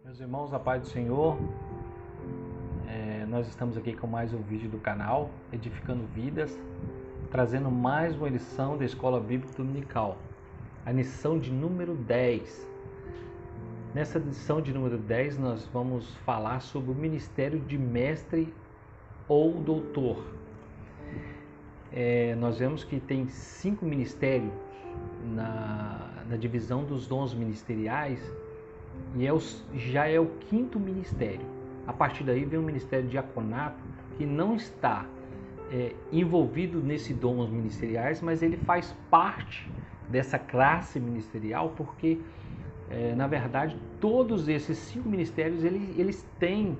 Meus irmãos, a paz do Senhor, nós estamos aqui com mais um vídeo do canal Edificando Vidas, trazendo mais uma lição da Escola Bíblica Dominical, a lição de número 10. Nessa lição de número 10 nós vamos falar sobre o ministério de mestre ou doutor. Nós vemos que tem 5 ministérios na divisão dos dons ministeriais, e já é o 5º ministério. A partir daí vem o ministério de diaconato, que não está envolvido nesses dons ministeriais, mas ele faz parte dessa classe ministerial, porque na verdade todos esses 5 ministérios eles têm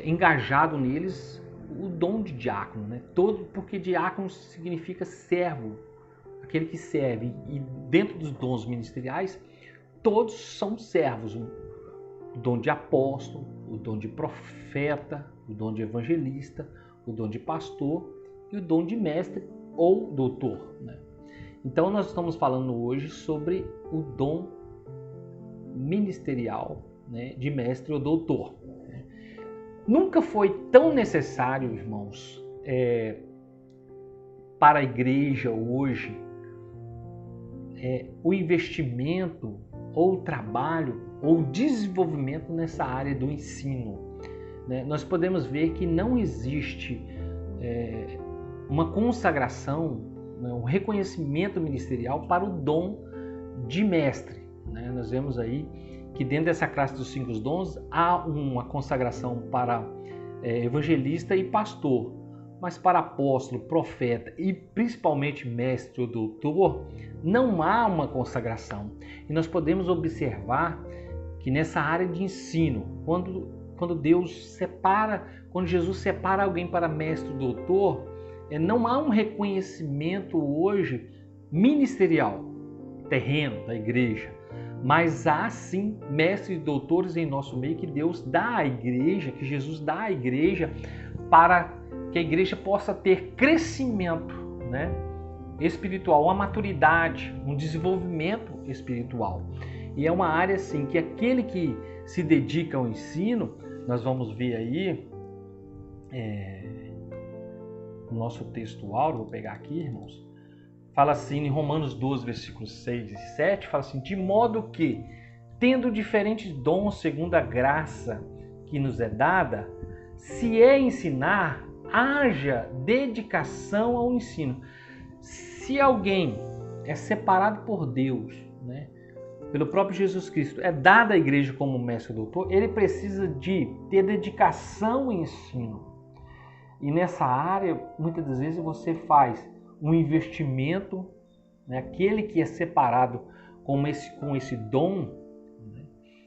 engajado neles o dom de diácono, né? Porque diácono significa servo, aquele que serve, e dentro dos dons ministeriais todos são servos: o dom de apóstolo, o dom de profeta, o dom de evangelista, o dom de pastor e o dom de mestre ou doutor, né? Então nós estamos falando hoje sobre o dom ministerial, né, de mestre ou doutor. Nunca foi tão necessário, irmãos, para a igreja hoje o investimento ou o trabalho ou o desenvolvimento nessa área do ensino, né? Nós podemos ver que não existe uma consagração, né, um reconhecimento ministerial para o dom de mestre, né? Nós vemos aí que dentro dessa classe dos 5 dons há uma consagração para evangelista e pastor, mas para apóstolo, profeta e principalmente mestre ou doutor não há uma consagração. E nós podemos observar que nessa área de ensino, quando Deus separa, quando Jesus separa alguém para mestre ou doutor, não há um reconhecimento hoje ministerial, terreno da igreja, mas há sim mestres e doutores em nosso meio que Deus dá à igreja, que Jesus dá à igreja, para que a igreja possa ter crescimento, né, espiritual, uma maturidade, um desenvolvimento espiritual. E é uma área assim que aquele que se dedica ao ensino, nós vamos ver aí no nosso texto áureo, vou pegar aqui, irmãos, fala assim em Romanos 12, versículos 6 e 7, fala assim: de modo que, tendo diferentes dons segundo a graça que nos é dada, se é ensinar, haja dedicação ao ensino. Se alguém é separado por Deus, né, pelo próprio Jesus Cristo, é dado à igreja como mestre ou doutor, ele precisa de ter dedicação ao ensino. E nessa área, muitas das vezes você faz um investimento, né, aquele que é separado com esse dom, né,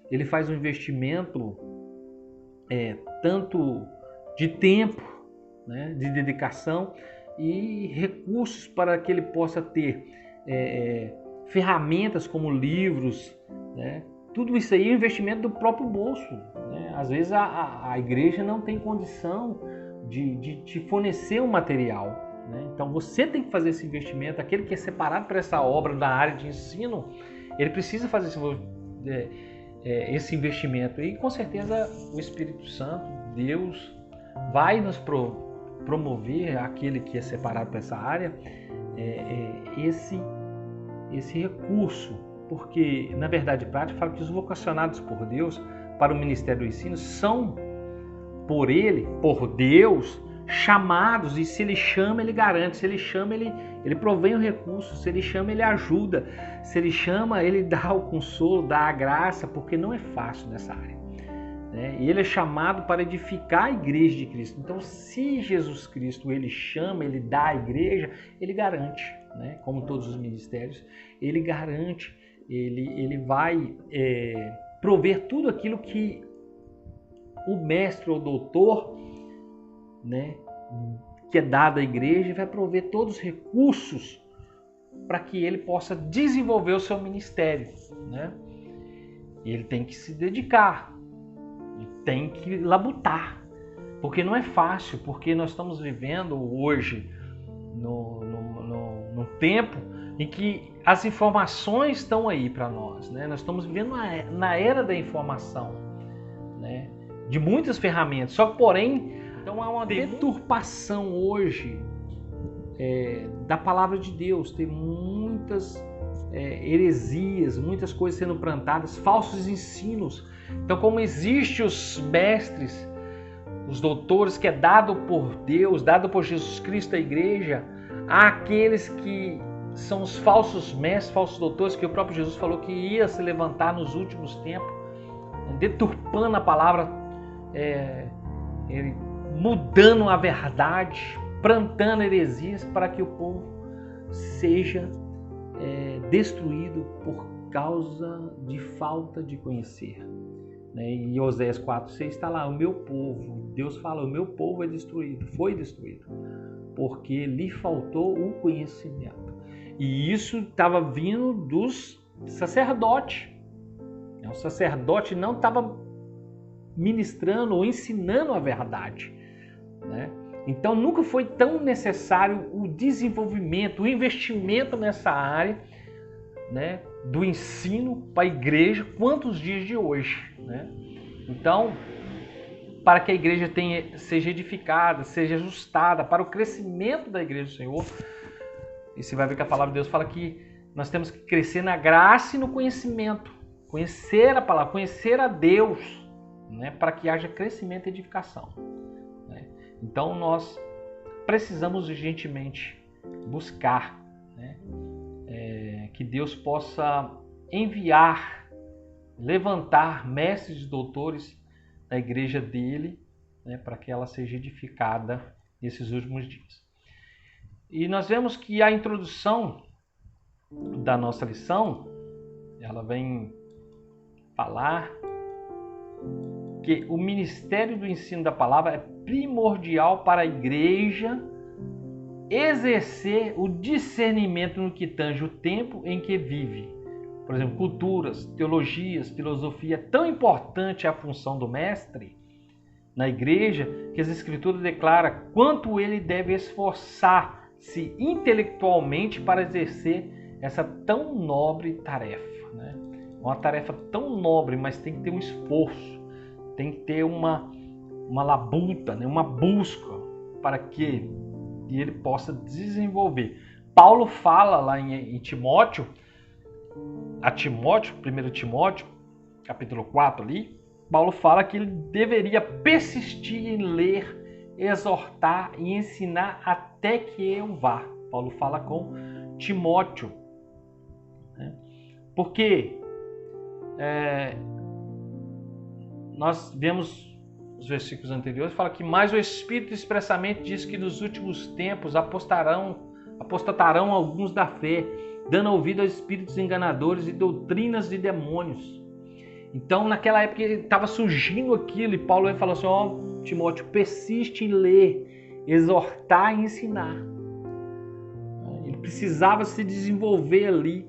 ele faz um investimento tanto de tempo, né, de dedicação e recursos para que ele possa ter ferramentas como livros, né? Tudo isso aí é investimento do próprio bolso, né? Às vezes a igreja não tem condição de te fornecer um material, né? Então você tem que fazer esse investimento. Aquele que é separado para essa obra da área de ensino, ele precisa fazer esse investimento. E com certeza o Espírito Santo, Deus, vai nos promover, aquele que é separado para essa área, esse recurso, porque na verdade prática fala que os vocacionados por Deus para o ministério do ensino são por Deus, chamados, e se ele chama, ele garante, se ele chama, ele provém o recurso, se ele chama, ele ajuda, se ele chama, ele dá o consolo, dá a graça, porque não é fácil nessa área, né? E ele é chamado para edificar a igreja de Cristo. Então, se Jesus Cristo ele chama, ele dá à igreja, ele garante, né? Como todos os ministérios, ele garante, ele vai prover tudo aquilo que o mestre ou doutor, né, que é dado à igreja, vai prover todos os recursos para que ele possa desenvolver o seu ministério, né? E ele tem que se dedicar, tem que labutar, porque não é fácil, porque nós estamos vivendo hoje num tempo em que as informações estão aí para nós, né? Nós estamos vivendo na era da informação. né, de muitas ferramentas. Só que, porém, então há uma deturpação hoje da palavra de Deus. Tem muitas heresias, muitas coisas sendo plantadas, falsos ensinos. Então, como existem os mestres, os doutores, que é dado por Deus, dado por Jesus Cristo à igreja, há aqueles que são os falsos mestres, falsos doutores, que o próprio Jesus falou que ia se levantar nos últimos tempos, deturpando a palavra, mudando a verdade, plantando heresias para que o povo seja destruído por causa de falta de conhecer. Em Oséias 4:6 está lá, o meu povo, Deus fala, o meu povo é destruído, foi destruído, porque lhe faltou o conhecimento. E isso estava vindo dos sacerdotes. O sacerdote não estava ministrando ou ensinando a verdade, né? Então nunca foi tão necessário o desenvolvimento, o investimento nessa área, né, do ensino para a igreja quanto os dias de hoje, né? Então, para que a igreja seja edificada, seja ajustada para o crescimento da igreja do Senhor, e você vai ver que a palavra de Deus fala que nós temos que crescer na graça e no conhecimento, conhecer a palavra, conhecer a Deus, né, para que haja crescimento e edificação, né? Então nós precisamos urgentemente buscar, né, que Deus possa enviar, levantar mestres e doutores da igreja dele, né, para que ela seja edificada nesses últimos dias. E nós vemos que a introdução da nossa lição, ela vem falar que o ministério do ensino da palavra é primordial para a igreja exercer o discernimento no que tange o tempo em que vive. Por exemplo, culturas, teologias, filosofia. É tão importante a função do mestre na igreja que as Escrituras declaram quanto ele deve esforçar-se intelectualmente para exercer essa tão nobre tarefa, né? Uma tarefa tão nobre, mas tem que ter um esforço, tem que ter uma labuta, né? Uma busca para que ele possa desenvolver. Paulo fala lá em Timóteo, 1 Timóteo, capítulo 4 ali, Paulo fala que ele deveria persistir em ler, exortar e ensinar até que eu vá. Paulo fala com Timóteo, né? Porque nós vemos os versículos anteriores, fala que mais o Espírito expressamente diz que nos últimos tempos apostatarão alguns da fé, dando ouvido a espíritos enganadores e doutrinas de demônios. Então, naquela época, estava surgindo aquilo, e Paulo falou assim, Timóteo, persiste em ler, exortar e ensinar. Ele precisava se desenvolver ali,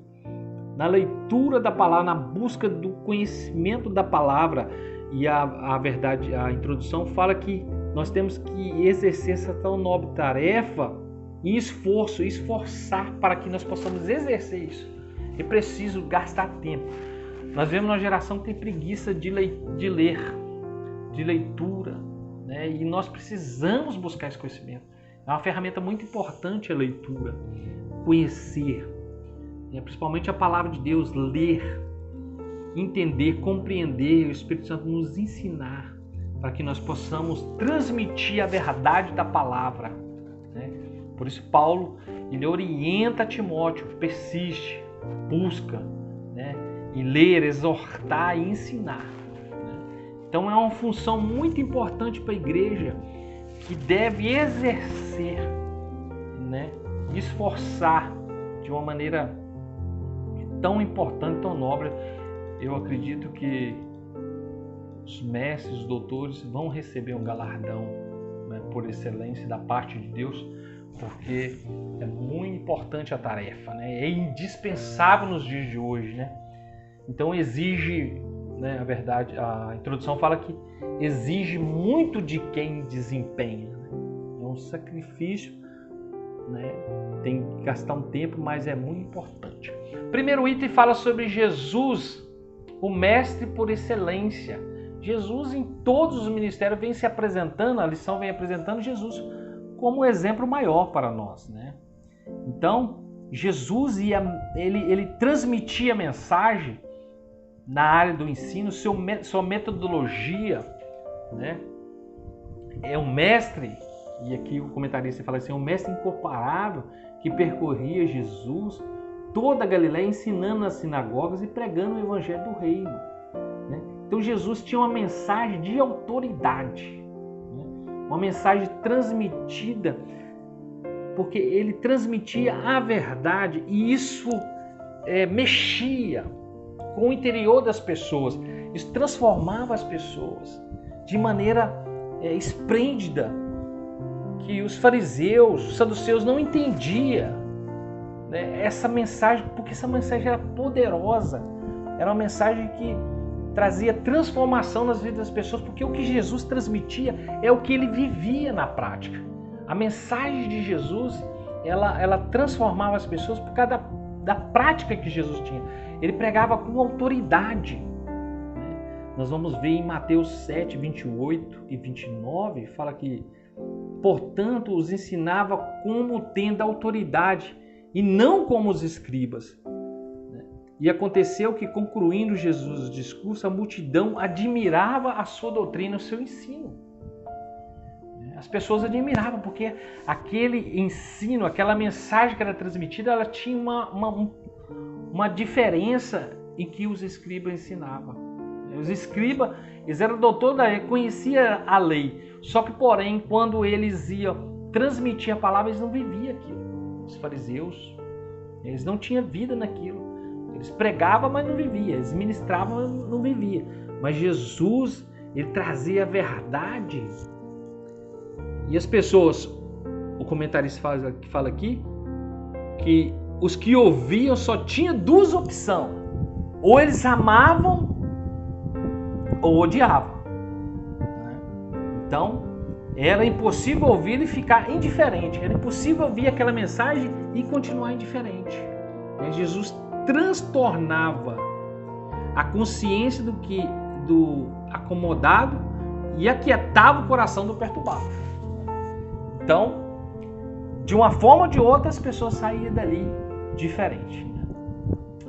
na leitura da palavra, na busca do conhecimento da palavra. E a verdade, a introdução fala que nós temos que exercer essa tão nobre tarefa em esforço, esforçar para que nós possamos exercer isso. É preciso gastar tempo. Nós vemos uma geração que tem preguiça de ler, de leitura, né? E nós precisamos buscar esse conhecimento. É uma ferramenta muito importante a leitura, conhecer, né? Principalmente a palavra de Deus, ler, entender, compreender, o Espírito Santo nos ensinar para que nós possamos transmitir a verdade da palavra, né? Por isso Paulo, ele orienta Timóteo, persiste, busca, né? E ler, exortar e ensinar, né? Então é uma função muito importante para a igreja que deve exercer, né? Esforçar de uma maneira tão importante, tão nobre. Eu acredito que os mestres, os doutores vão receber um galardão, né, por excelência da parte de Deus, porque é muito importante a tarefa, né? É indispensável nos dias de hoje, né? Então exige, né, a verdade, a introdução fala que exige muito de quem desempenha, né? É um sacrifício, né? Tem que gastar um tempo, mas é muito importante. Primeiro item fala sobre Jesus, o mestre por excelência. Jesus em todos os ministérios vem se apresentando, a lição vem apresentando Jesus como exemplo maior para nós, né? Então, Jesus ele transmitia a mensagem na área do ensino, sua metodologia, né? É um mestre, e aqui o comentarista fala assim, é um mestre incomparável que percorria Jesus toda a Galileia, ensinando nas sinagogas e pregando o evangelho do reino, né? Então Jesus tinha uma mensagem de autoridade, né? Uma mensagem transmitida, porque ele transmitia a verdade, e isso mexia com o interior das pessoas, isso transformava as pessoas de maneira esplêndida, que os fariseus, os saduceus não entendiam, né, essa mensagem, porque essa mensagem era poderosa, era uma mensagem que trazia transformação nas vidas das pessoas, porque o que Jesus transmitia é o que ele vivia na prática. A mensagem de Jesus, ela transformava as pessoas por causa da prática que Jesus tinha. Ele pregava com autoridade, né? Nós vamos ver em Mateus 7, 28 e 29, fala que, portanto, os ensinava como tendo autoridade e não como os escribas. E aconteceu que, concluindo Jesus o discurso, a multidão admirava a sua doutrina, o seu ensino. As pessoas admiravam, porque aquele ensino, aquela mensagem que era transmitida, ela tinha uma diferença em que os escribas ensinavam. Os escribas, eles eram doutores da lei, conheciam a lei. Só que, porém, quando eles iam transmitir a palavra, eles não viviam aquilo. Os fariseus, eles não tinham vida naquilo. Eles pregavam, mas não viviam. Eles ministravam, mas não viviam. Mas Jesus, ele trazia a verdade. E as pessoas, o comentarista fala aqui, que os que ouviam só tinham duas opções. Ou eles amavam, ou odiavam. Então, era impossível ouvir e ficar indiferente. Era impossível ouvir aquela mensagem e continuar indiferente. Jesus transtornava a consciência do acomodado e aquietava o coração do perturbado. Então, de uma forma ou de outra, as pessoas saíam dali diferente.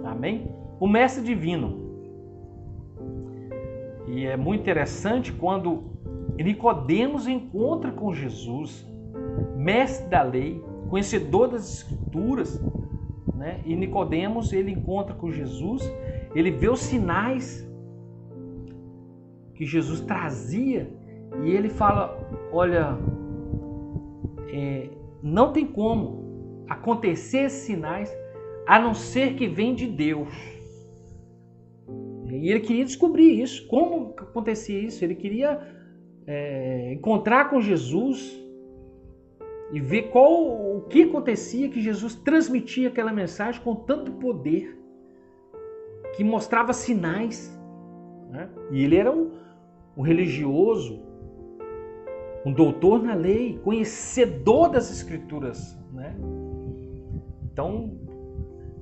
Amém? O mestre divino. E é muito interessante quando Nicodemos encontra com Jesus, mestre da lei, conhecedor das escrituras, né? E Nicodemos, ele encontra com Jesus, ele vê os sinais que Jesus trazia e ele fala, olha, não tem como acontecer esses sinais a não ser que vem de Deus. E ele queria descobrir isso, como acontecia isso. Ele queria encontrar com Jesus e ver o que acontecia, que Jesus transmitia aquela mensagem com tanto poder, que mostrava sinais, né? E ele era um religioso, um doutor na lei, conhecedor das escrituras, né? Então,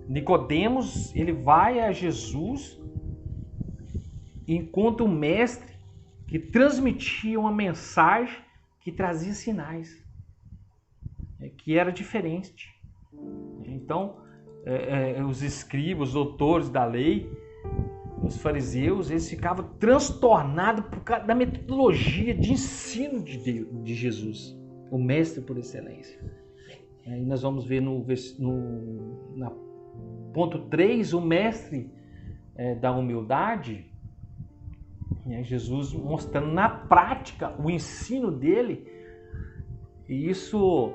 Nicodemos, ele vai a Jesus e encontra um mestre que transmitia uma mensagem que trazia sinais, que era diferente. Então, os escribas, os doutores da lei, os fariseus, eles ficavam transtornados por causa da metodologia de ensino de Jesus, o mestre por excelência. Aí nós vamos ver no ponto 3, o mestre da humildade, Jesus mostrando na prática o ensino dele, e isso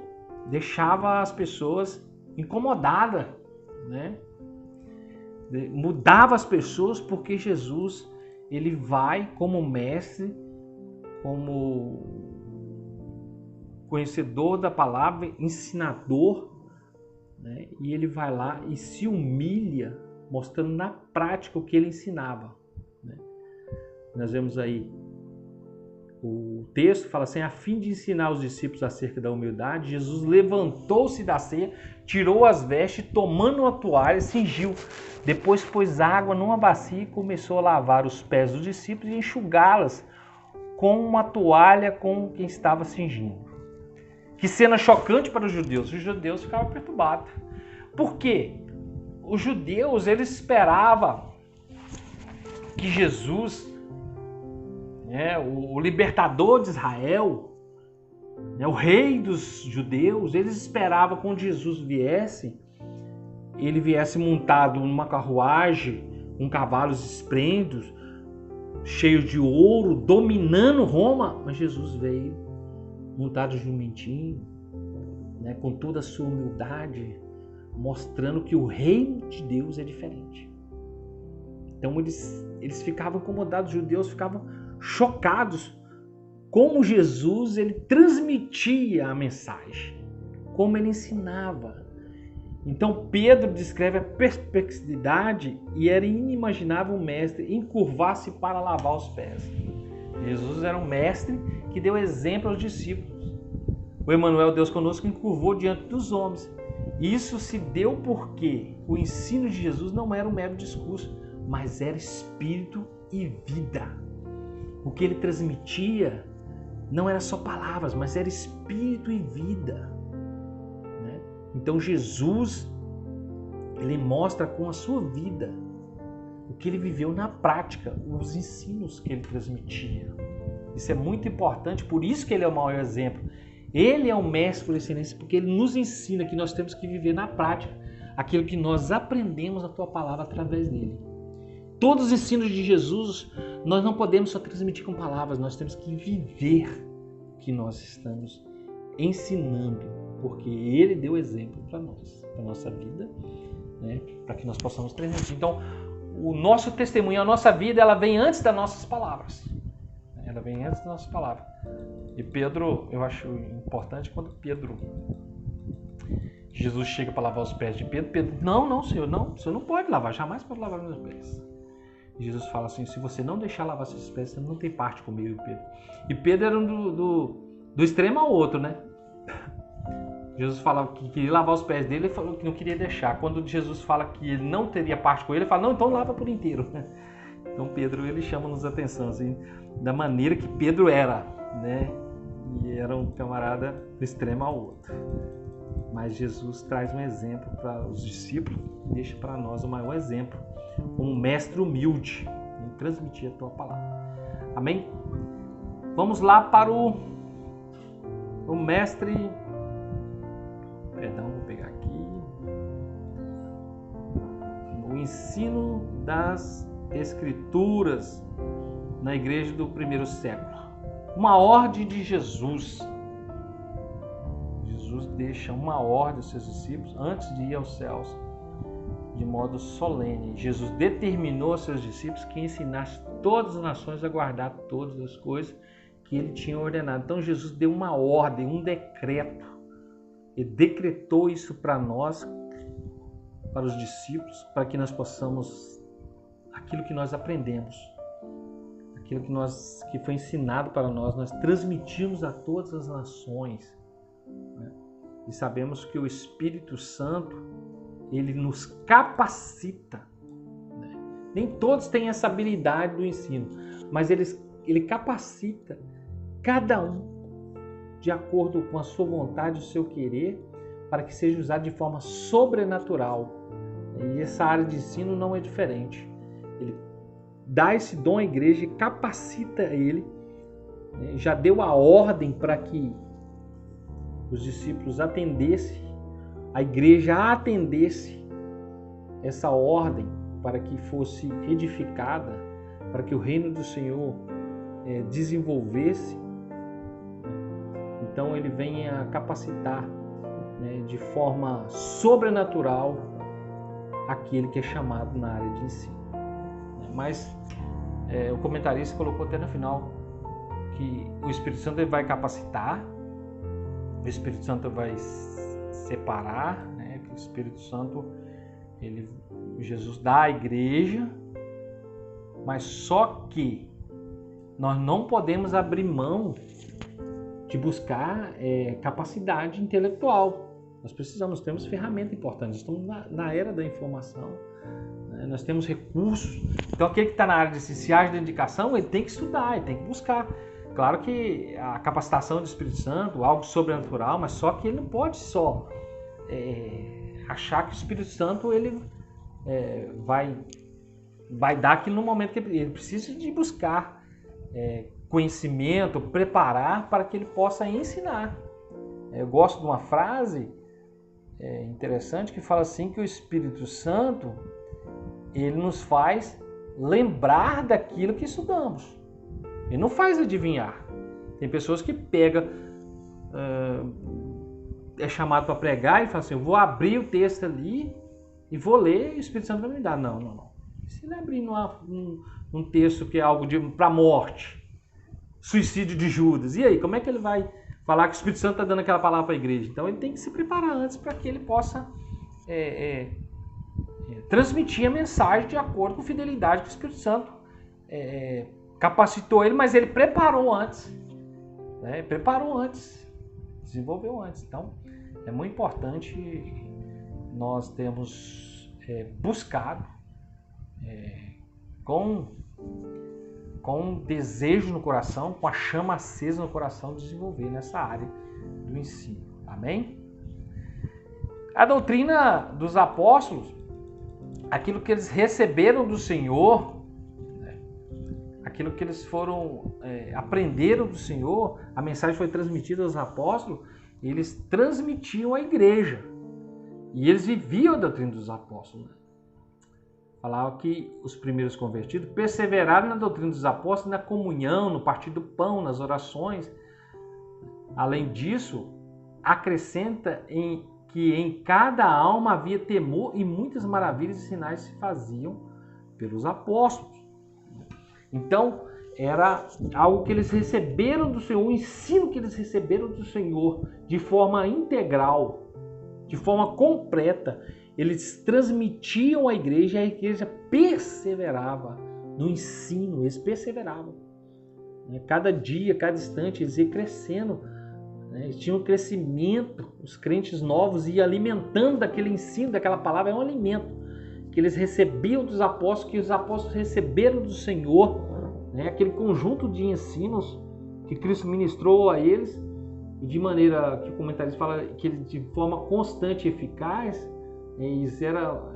deixava as pessoas incomodadas, né? Mudava as pessoas, porque Jesus, ele vai como mestre, como conhecedor da palavra, ensinador, né? E ele vai lá e se humilha, mostrando na prática o que ele ensinava, né? Nós vemos aí o texto, fala assim, a fim de ensinar os discípulos acerca da humildade, Jesus levantou-se da ceia, tirou as vestes, tomando uma toalha, cingiu. Depois pôs água numa bacia e começou a lavar os pés dos discípulos e enxugá-las com uma toalha com quem estava cingindo. Que cena chocante para os judeus. Os judeus ficavam perturbados. Por quê? Os judeus, eles esperavam que Jesus, o libertador de Israel, o rei dos judeus, eles esperavam que quando Jesus viesse, ele viesse montado numa carruagem, com cavalos esplêndidos, cheios de ouro, dominando Roma. Mas Jesus veio montado jumentinho, com toda a sua humildade, mostrando que o reino de Deus é diferente. Então eles ficavam incomodados, os judeus ficavam chocados como Jesus ele transmitia a mensagem, como ele ensinava. Então Pedro descreve a perplexidade e era inimaginável o mestre encurvar-se para lavar os pés. Jesus era um mestre que deu exemplo aos discípulos. O Emmanuel, Deus conosco, encurvou diante dos homens. Isso se deu porque o ensino de Jesus não era um mero discurso, mas era espírito e vida. O que ele transmitia não era só palavras, mas era espírito e vida. Então Jesus, ele mostra com a sua vida o que ele viveu na prática, os ensinos que ele transmitia. Isso é muito importante, por isso que ele é o maior exemplo. Ele é o mestre por excelência, porque ele nos ensina que nós temos que viver na prática aquilo que nós aprendemos na tua palavra através dele. Todos os ensinos de Jesus, nós não podemos só transmitir com palavras, nós temos que viver o que nós estamos ensinando, porque ele deu exemplo para nós, para a nossa vida, para que nós possamos transmitir. Então, o nosso testemunho, a nossa vida, ela vem antes das nossas palavras. Ela vem antes das nossas palavras. E Pedro, eu acho importante quando Jesus chega para lavar os pés de Pedro. Pedro, não, Senhor, não, o Senhor não pode lavar, jamais pode lavar meus pés. E Jesus fala assim, se você não deixar lavar seus pés, você não tem parte comigo, Pedro. E Pedro era do extremo ao outro, Jesus fala que queria lavar os pés dele, ele falou que não queria deixar. Quando Jesus fala que ele não teria parte com ele, ele fala, não, então lava por inteiro. Então Pedro, ele chama-nos a atenção, assim, da maneira que Pedro era, E era um camarada do extremo ao outro. Mas Jesus traz um exemplo para os discípulos, deixa para nós o maior exemplo, um mestre humilde em transmitir a tua palavra. Amém? Vamos lá para o mestre... Perdão, vou pegar aqui. O ensino das Escrituras na igreja do primeiro século. Uma ordem de Jesus. Jesus deixa uma ordem aos seus discípulos antes de ir aos céus, de modo solene. Jesus determinou aos seus discípulos que ensinasse todas as nações a guardar todas as coisas que ele tinha ordenado. Então Jesus deu uma ordem, um decreto. Ele decretou isso para nós, para os discípulos, para que nós possamos, aquilo que nós aprendemos, aquilo que foi ensinado para nós transmitimos a todas as nações. E sabemos que o Espírito Santo, ele nos capacita. Nem todos têm essa habilidade do ensino, mas ele capacita cada um de acordo com a sua vontade, o seu querer, para que seja usado de forma sobrenatural. E essa área de ensino não é diferente. Ele dá esse dom à igreja e capacita ele, já deu a ordem para que os discípulos atendessem, a igreja atendesse essa ordem para que fosse edificada, para que o reino do Senhor desenvolvesse. Então ele vem a capacitar de forma sobrenatural aquele que é chamado na área de ensino. Mas o comentarista colocou até no final que o Espírito Santo ele vai capacitar, o Espírito Santo vai separar, que o Espírito Santo Jesus dá à igreja, mas só que nós não podemos abrir mão de buscar capacidade intelectual. Nós precisamos, temos ferramentas importantes. Estamos na era da informação, né? Nós temos recursos. Então, aquele que está na área de ciência de indicação, ele tem que estudar, ele tem que buscar. Claro que a capacitação do Espírito Santo, algo sobrenatural, mas só que ele não pode só achar que o Espírito Santo ele vai dar aquilo no momento que ele precisa de buscar conhecimento, preparar para que ele possa ensinar. Eu gosto de uma frase interessante que fala assim que o Espírito Santo ele nos faz lembrar daquilo que estudamos. Ele não faz adivinhar. Tem pessoas que pegam, é chamado para pregar e fala assim, eu vou abrir o texto ali e vou ler e o Espírito Santo vai me dar. Não. Se ele abrir um texto que é algo para morte, suicídio de Judas, e aí, como é que ele vai falar que o Espírito Santo está dando aquela palavra para a igreja? Então ele tem que se preparar antes para que ele possa transmitir a mensagem de acordo com a fidelidade que o Espírito Santo capacitou ele, mas ele preparou antes. Né? Preparou antes, desenvolveu antes. Então é muito importante nós termos buscado com desejo no coração, com a chama acesa no coração, desenvolver nessa área do ensino. Amém? A doutrina dos apóstolos, aquilo que eles receberam do Senhor, aquilo que eles aprenderam do Senhor, a mensagem foi transmitida aos apóstolos, eles transmitiam à igreja. E eles viviam a doutrina dos apóstolos. Falava que os primeiros convertidos perseveraram na doutrina dos apóstolos, na comunhão, no partir do pão, nas orações. Além disso, acrescenta que em cada alma havia temor e muitas maravilhas e sinais se faziam pelos apóstolos. Então, era algo que eles receberam do Senhor, um ensino que eles receberam do Senhor de forma integral, de forma completa. Eles transmitiam à igreja e a igreja perseverava no ensino, eles perseveravam. Cada dia, cada instante, eles iam crescendo. Eles tinham um crescimento, os crentes novos iam alimentando daquele ensino, daquela palavra, é um alimento que eles recebiam dos apóstolos, que os apóstolos receberam do Senhor, aquele conjunto de ensinos que Cristo ministrou a eles, e de maneira que o comentarista fala que ele, de forma constante e eficaz, eles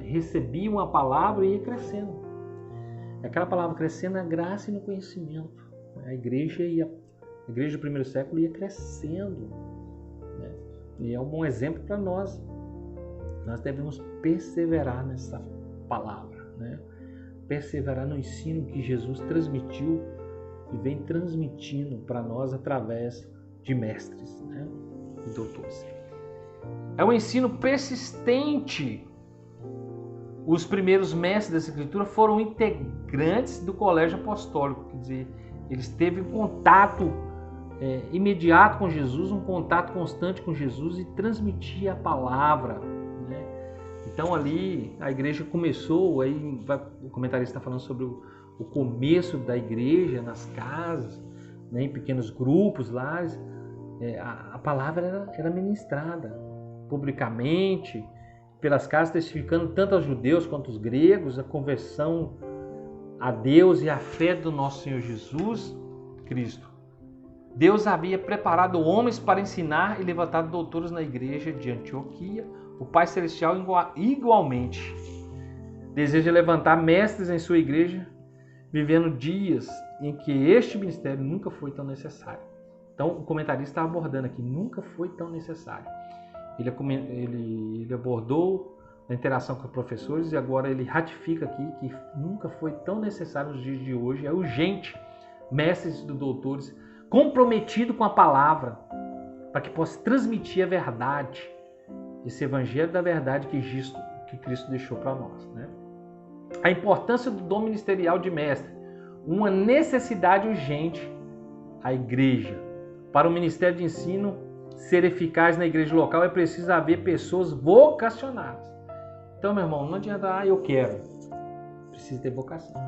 recebiam a palavra e ia crescendo. Aquela palavra crescendo na graça e no conhecimento. A igreja do primeiro século ia crescendo. E é um bom exemplo para nós. Nós devemos perseverar nessa palavra. Perseverar no ensino que Jesus transmitiu e vem transmitindo para nós através de mestres e doutores. É um ensino persistente. Os primeiros mestres dessa escritura foram integrantes do colégio apostólico, quer dizer, eles teve um contato imediato com Jesus, um contato constante com Jesus e transmitia a palavra. Então ali a igreja começou, aí o comentarista está falando sobre o começo da igreja nas casas, em pequenos grupos lá, a palavra era ministrada publicamente, pelas casas, testificando tanto aos judeus quanto aos gregos, a conversão a Deus e a fé do nosso Senhor Jesus Cristo. Deus havia preparado homens para ensinar e levantar doutores na igreja de Antioquia. O Pai Celestial igualmente deseja levantar mestres em sua igreja, vivendo dias em que este ministério nunca foi tão necessário. Então, o comentarista está abordando aqui, nunca foi tão necessário. Ele abordou a interação com os professores e agora ele ratifica aqui que nunca foi tão necessário nos dias de hoje. É urgente, mestres e doutores, comprometidos com a palavra, para que possa transmitir a verdade, esse evangelho da verdade que Cristo deixou para nós. A importância do dom ministerial de mestre, uma necessidade urgente à igreja. Para o ministério de ensino ser eficaz na igreja local, é preciso haver pessoas vocacionadas. Então, meu irmão, não adianta, eu quero. Precisa ter vocação.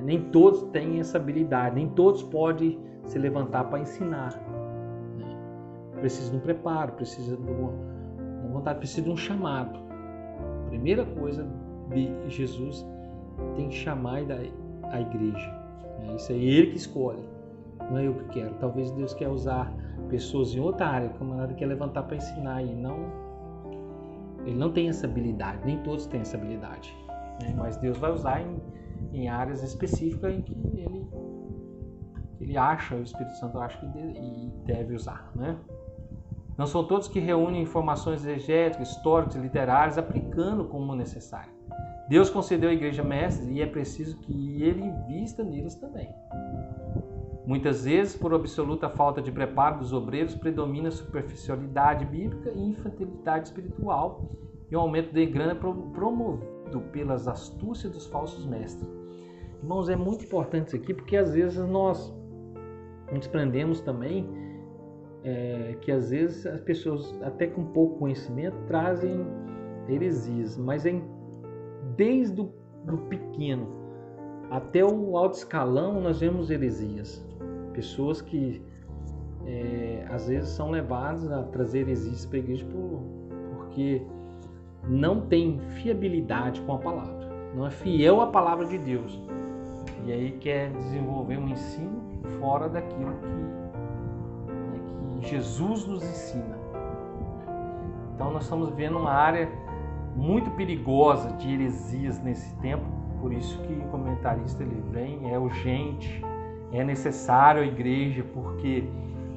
Nem todos têm essa habilidade, nem todos podem se levantar para ensinar. Precisa de um preparo, precisa de A vontade precisa de um chamado. A primeira coisa de Jesus tem que chamar a igreja. Isso é Ele que escolhe, não é eu que quero. Talvez Deus quer usar pessoas em outra área, que o camarada quer levantar para ensinar e ele não tem essa habilidade, nem todos têm essa habilidade, né? Mas Deus vai usar em áreas específicas em que ele acha, o Espírito Santo acha que deve usar, né? Não são todos que reúnem informações exegéticas, históricas e literárias aplicando como necessário. Deus concedeu à igreja mestres e é preciso que ele invista neles também. Muitas vezes, por absoluta falta de preparo dos obreiros, predomina a superficialidade bíblica e infantilidade espiritual e o aumento de grana promovido pelas astúcias dos falsos mestres. Irmãos, é muito importante isso aqui, porque às vezes nós nos prendemos também que às vezes as pessoas, até com pouco conhecimento, trazem heresias, mas desde o pequeno até o alto escalão nós vemos heresias. Pessoas que às vezes são levadas a trazer heresias para a igreja porque não tem fiabilidade com a palavra, não é fiel à palavra de Deus. E aí quer desenvolver um ensino fora daquilo que Jesus nos ensina. Então nós estamos vendo uma área muito perigosa de heresias nesse tempo, por isso que o comentarista ele vem, é urgente, é necessário a igreja, porque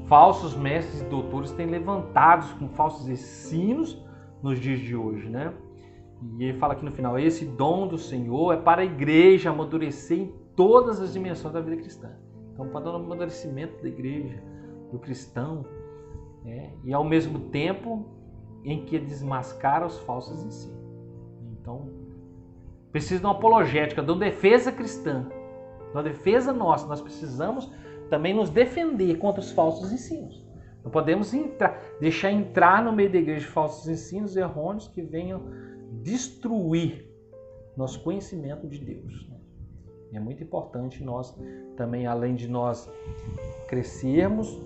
falsos mestres e doutores têm levantados com falsos ensinos nos dias de hoje, né? E ele fala aqui no final, esse dom do Senhor é para a igreja amadurecer em todas as dimensões da vida cristã. Então, para o amadurecimento da igreja, do cristão, e ao mesmo tempo em que desmascara os falsos ensinos. Então, precisa de uma apologética, de uma defesa cristã, de uma defesa nossa. Nós precisamos também nos defender contra os falsos ensinos. Não podemos deixar entrar no meio da igreja falsos ensinos errôneos que venham destruir nosso conhecimento de Deus. É muito importante nós também, além de nós crescermos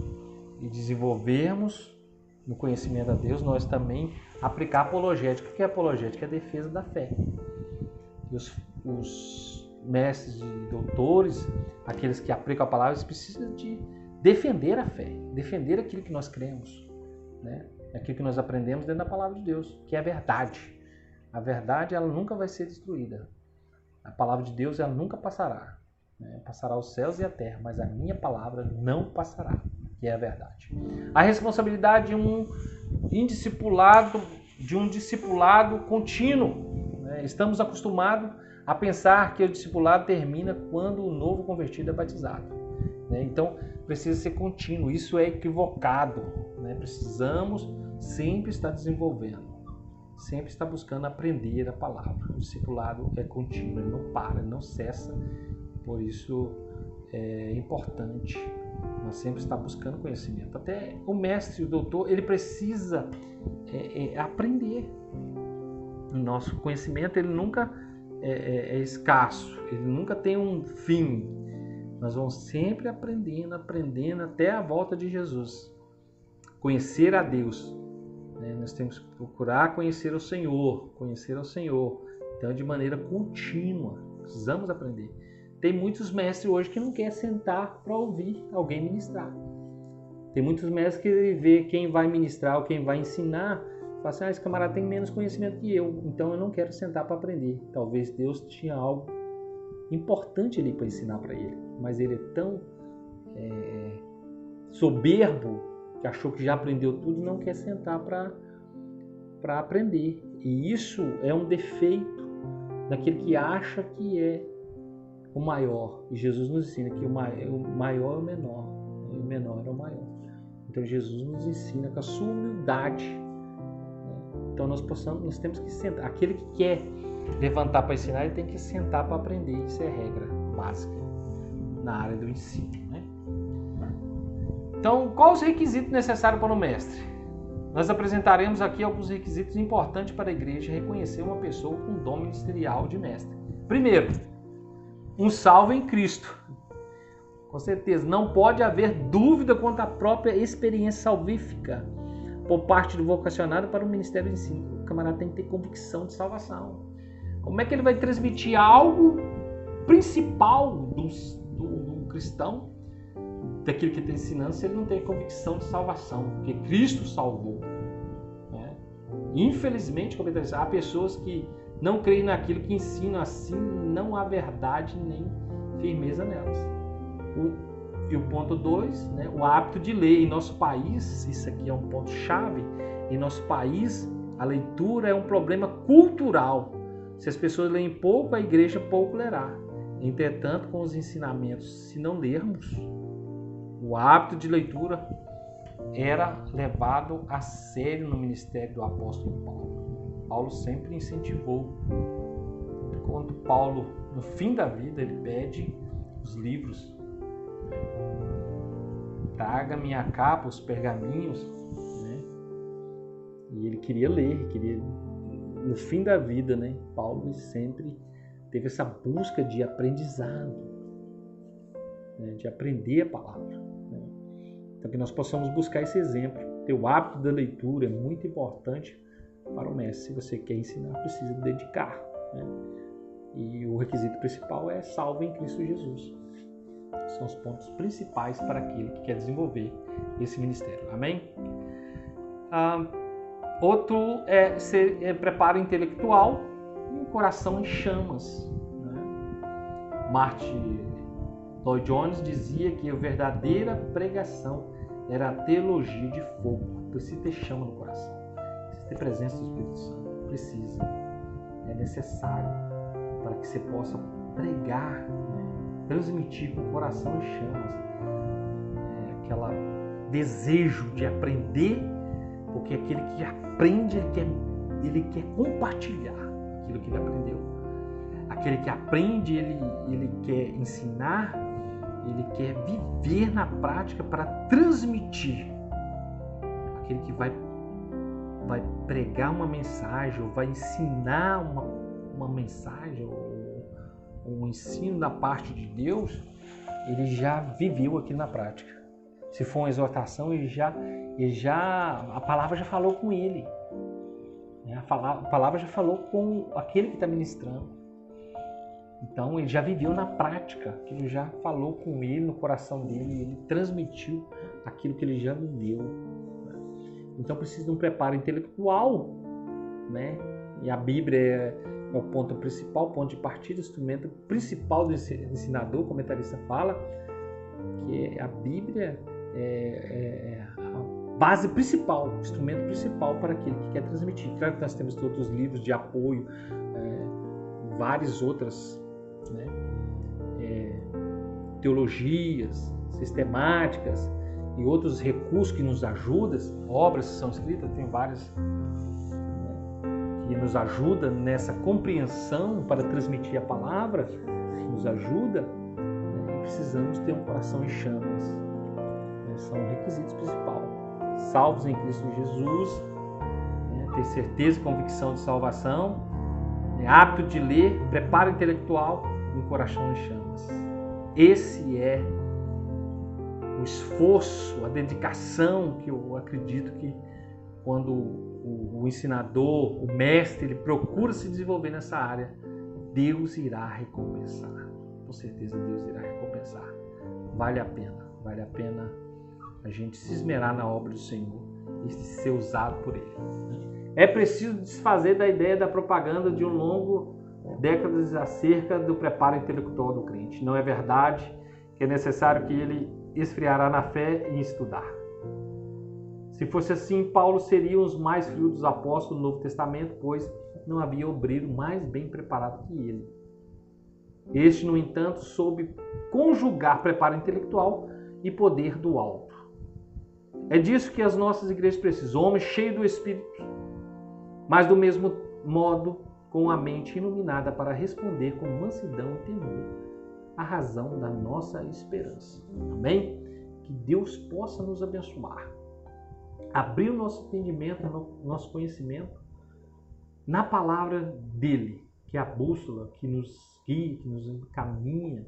e desenvolvermos no conhecimento a Deus, nós também aplicar apologética. O que é apologética? É a defesa da fé. E os mestres e doutores, aqueles que aplicam a palavra, eles precisam de defender a fé, defender aquilo que nós cremos, né? Aquilo que nós aprendemos dentro da palavra de Deus, que é a verdade. A verdade, ela nunca vai ser destruída. A palavra de Deus, ela nunca passará, né? Passará os céus e a terra, mas a minha palavra não passará, que é a verdade. A responsabilidade de um discipulado contínuo, né? Estamos acostumados a pensar que o discipulado termina quando o novo convertido é batizado, né? Então, precisa ser contínuo. Isso é equivocado, né? Precisamos sempre estar desenvolvendo, sempre estar buscando aprender a palavra. O discipulado é contínuo, ele não para, ele não cessa. Por isso é importante nós sempre estar buscando conhecimento. Até o mestre, o doutor, ele precisa aprender. O nosso conhecimento, ele nunca é escasso, ele nunca tem um fim. Nós vamos sempre aprendendo até a volta de Jesus. Conhecer a Deus, né? Nós temos que procurar conhecer o Senhor. Então, de maneira contínua, precisamos aprender. Tem muitos mestres hoje que não querem sentar para ouvir alguém ministrar. Tem muitos mestres que vê quem vai ministrar ou quem vai ensinar, fala assim, esse camarada tem menos conhecimento que eu, então eu não quero sentar para aprender. Talvez Deus tinha algo importante ali para ensinar para ele, mas ele é tão soberbo que achou que já aprendeu tudo e não quer sentar para aprender. E isso é um defeito daquele que acha que é o maior. E Jesus nos ensina que o maior é o menor, e o menor é o maior. Então Jesus nos ensina com a sua humildade, né? Então nós temos que sentar. Aquele que quer levantar para ensinar, ele tem que sentar para aprender. Isso é regra básica na área do ensino, né? Então, quais os requisitos necessários para o mestre? Nós apresentaremos aqui alguns requisitos importantes para a igreja reconhecer uma pessoa com dom ministerial de mestre. Primeiro, um salvo em Cristo. Com certeza, não pode haver dúvida quanto à própria experiência salvífica por parte do vocacionado para o ministério de ensino. O camarada tem que ter convicção de salvação. Como é que ele vai transmitir algo principal do cristão, daquilo que ele está ensinando, se ele não tem convicção de salvação? Porque Cristo salvou. Né? Infelizmente, como ele há pessoas que não creem naquilo que ensinam, assim não há verdade nem firmeza nelas. E o ponto 2, né, o hábito de ler. Em nosso país, isso aqui é um ponto chave, em nosso país a leitura é um problema cultural. Se as pessoas leem pouco, a igreja pouco lerá. Entretanto, com os ensinamentos, se não lermos, o hábito de leitura era levado a sério no ministério do apóstolo Paulo. Paulo sempre incentivou. Quando Paulo, no fim da vida, ele pede os livros. Traga minha capa, os pergaminhos, né? E ele queria ler, no fim da vida, né? Paulo sempre teve essa busca de aprendizado, né? De aprender a palavra, né? Então que nós possamos buscar esse exemplo. Ter o hábito da leitura é muito importante para o mestre. Se você quer ensinar, precisa dedicar, né? E o requisito principal é salvo em Cristo Jesus. São os pontos principais para aquele que quer desenvolver esse ministério. Amém? Outro é preparo intelectual e um coração em chamas. Né? Martin Lloyd Jones dizia que a verdadeira pregação era a teologia de fogo. Precisa ter chama no coração. Precisa ter presença do Espírito Santo. Precisa. É necessário para que você possa pregar, né? Transmitir com o coração em chamas, aquele desejo de aprender, porque aquele que aprende, ele quer compartilhar aquilo que ele aprendeu. Aquele que aprende, ele quer ensinar, ele quer viver na prática para transmitir. Aquele que vai pregar uma mensagem, ou vai ensinar uma mensagem, ou um ensino da parte de Deus, ele já viveu aquilo na prática. Se for uma exortação, a palavra já falou com ele. A palavra já falou com aquele que está ministrando. Então, ele já viveu na prática, aquilo já falou com ele, no coração dele, ele transmitiu aquilo que ele já viveu. Então, precisa de um preparo intelectual, né? E a Bíblia é o ponto principal, o ponto de partida, o instrumento principal do ensinador. O comentarista fala que a Bíblia é a base principal, o instrumento principal para aquele que quer transmitir. Claro que nós temos todos os livros de apoio, várias outras, né, teologias sistemáticas e outros recursos que nos ajudam, obras que são escritas, tem várias, que nos ajuda nessa compreensão para transmitir a palavra, que nos ajuda, né? E precisamos ter um coração em chamas, né? São requisitos principais. Salvos em Cristo Jesus, né? Ter certeza e convicção de salvação, né? Hábito de ler, preparo intelectual e um coração em chamas. Esse é o esforço, a dedicação que eu acredito que quando o ensinador, o mestre, ele procura se desenvolver nessa área, Deus irá recompensar. Com certeza Deus irá recompensar. Vale a pena a gente se esmerar na obra do Senhor e ser usado por Ele. É preciso desfazer da ideia da propaganda de um longo décadas acerca do preparo intelectual do crente. Não é verdade que é necessário que ele esfriará na fé e estudar. Se fosse assim, Paulo seria os mais frios dos apóstolos do Novo Testamento, pois não havia obreiro mais bem preparado que ele. Este, no entanto, soube conjugar preparo intelectual e poder do alto. É disso que as nossas igrejas precisam, homens cheios do Espírito, mas do mesmo modo com a mente iluminada para responder com mansidão e temor a razão da nossa esperança. Amém? Que Deus possa nos abençoar. Abrir o nosso entendimento, o nosso conhecimento na palavra dele, que é a bússola que nos guia, que nos encaminha,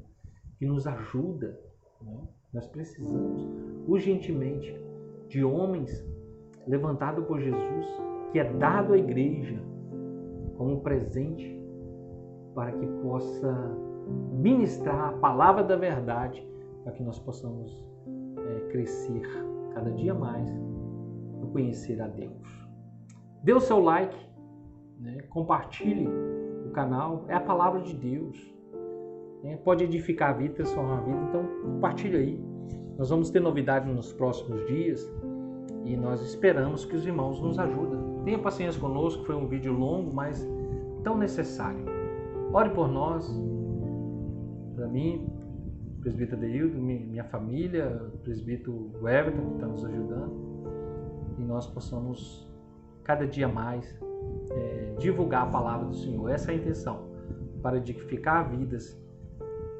que nos ajuda. Né? Nós precisamos urgentemente de homens levantado por Jesus, que é dado à igreja como um presente para que possa ministrar a palavra da verdade, para que nós possamos crescer cada dia mais no conhecer a Deus. Dê o seu like, né? Compartilhe o canal, é a palavra de Deus, né? Pode edificar a vida, transformar a vida, então compartilhe aí. Nós vamos ter novidades nos próximos dias e nós esperamos que os irmãos nos ajudem. Tenha paciência conosco, foi um vídeo longo, mas tão necessário. Ore por nós, para mim, presbítero Adeildo, minha família, presbítero Everton, que está nos ajudando, e nós possamos cada dia mais divulgar a palavra do Senhor. Essa é a intenção, para edificar vidas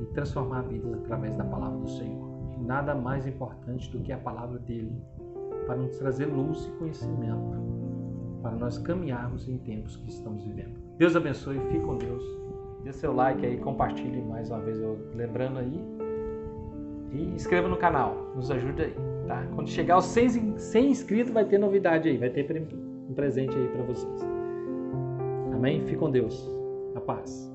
e transformar vidas através da palavra do Senhor. E nada mais importante do que a palavra dele, para nos trazer luz e conhecimento, para nós caminharmos em tempos que estamos vivendo. Deus abençoe, fique com Deus. Dê seu like aí, compartilhe mais uma vez, lembrando aí. E inscreva no canal, nos ajude aí, tá? Quando chegar aos 100 inscritos vai ter novidade aí, vai ter um presente aí para vocês. Amém? Fique com Deus. A paz.